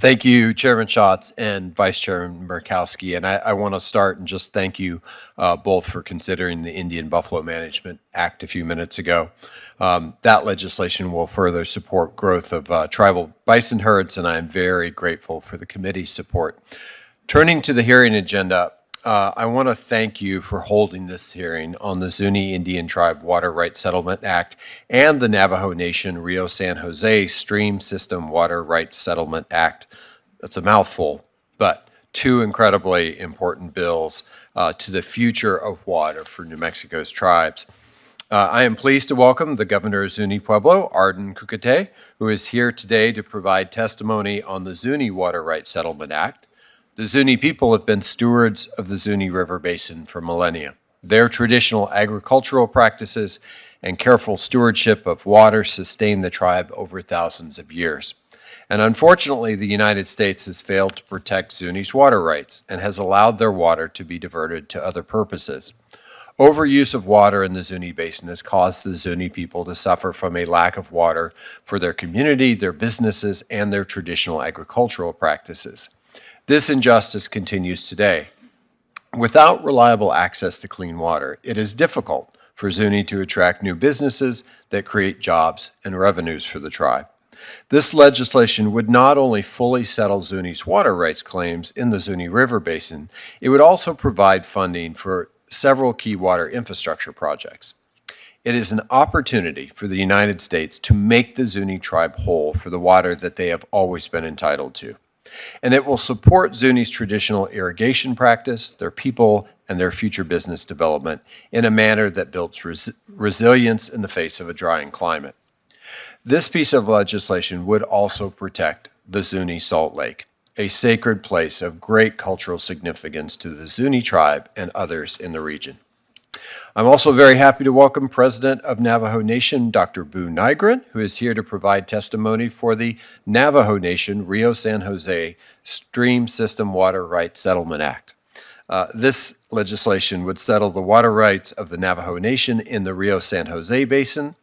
Thank you, Chairman Schatz and Vice Chairman Murkowski. And I want to start and just thank you both for considering the Indian Buffalo Management Act a few minutes ago. That legislation will further support growth of tribal bison herds, and I am very grateful for the committee's support. Turning to the hearing agenda, I want to thank you for holding this hearing on the Zuni Indian Tribe Water Rights Settlement Act and the Navajo Nation Rio San Jose Stream System Water Rights Settlement Act. That's a mouthful, but two incredibly important bills to the future of water for New Mexico's tribes. I am pleased to welcome the Governor of Zuni Pueblo, Arden Kukate, who is here today to provide testimony on the Zuni Water Rights Settlement Act. The Zuni people have been stewards of the Zuni River Basin for millennia. Their traditional agricultural practices and careful stewardship of water sustain the tribe over thousands of years. And unfortunately, the United States has failed to protect Zuni's water rights and has allowed their water to be diverted to other purposes. Overuse of water in the Zuni Basin has caused the Zuni people to suffer from a lack of water for their community, their businesses, and their traditional agricultural practices. This injustice continues today. Without reliable access to clean water, it is difficult for Zuni to attract new businesses that create jobs and revenues for the tribe. This legislation would not only fully settle Zuni's water rights claims in the Zuni River Basin, it would also provide funding for several key water infrastructure projects. It is an opportunity for the United States to make the Zuni tribe whole for the water that they have always been entitled to. And it will support Zuni's traditional irrigation practice, their people, and their future business development in a manner that builds resilience in the face of a drying climate. This piece of legislation would also protect the Zuni Salt Lake, a sacred place of great cultural significance to the Zuni tribe and others in the region. I'm also very happy to welcome President of Navajo Nation, Dr. Boo Nygren, who is here to provide testimony for the Navajo Nation Rio San Jose Stream System Water Rights Settlement Act. This legislation would settle the water rights of the Navajo Nation in the Rio San Jose Basin.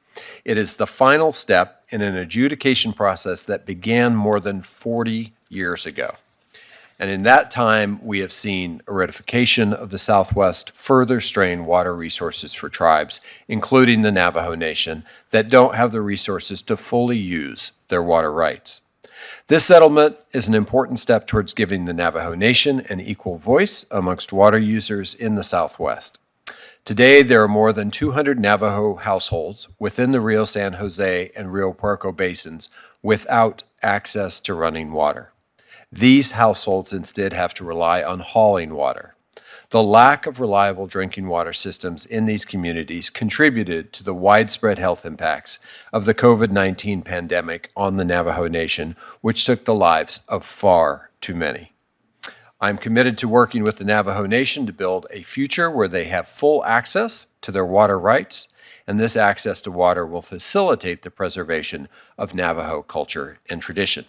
It is the final step in an adjudication process that began more than 40 years ago. And in that time, we have seen aridification of the Southwest further strain water resources for tribes, including the Navajo Nation, that don't have the resources to fully use their water rights. This settlement is an important step towards giving the Navajo Nation an equal voice amongst water users in the Southwest. Today, there are more than 200 Navajo households within the Rio San Jose and Rio Puerco basins without access to running water. These households instead have to rely on hauling water. The lack of reliable drinking water systems in these communities contributed to the widespread health impacts of the COVID-19 pandemic on the Navajo Nation, which took the lives of far too many. I'm committed to working with the Navajo Nation to build a future where they have full access to their water rights, and this access to water will facilitate the preservation of Navajo culture and tradition.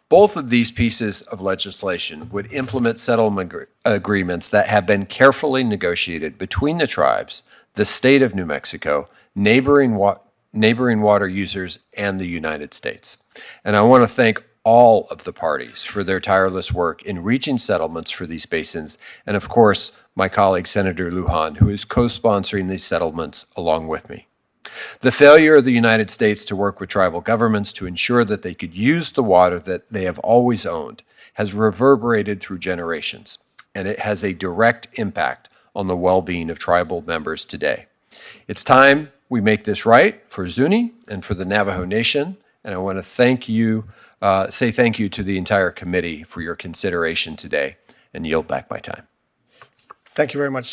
Both of these pieces of legislation would implement settlement agreements that have been carefully negotiated between the tribes, the state of New Mexico, neighboring water users, and the United States. And I want to thank all of the parties for their tireless work in reaching settlements for these basins, and of course, my colleague Senator Lujan, who is co-sponsoring these settlements along with me. The failure of the United States to work with tribal governments to ensure that they could use the water that they have always owned has reverberated through generations, and it has a direct impact on the well-being of tribal members today. It's time we make this right for Zuni and for the Navajo Nation, and I want to say thank you to the entire committee for your consideration today, and yield back my time. Thank you very much.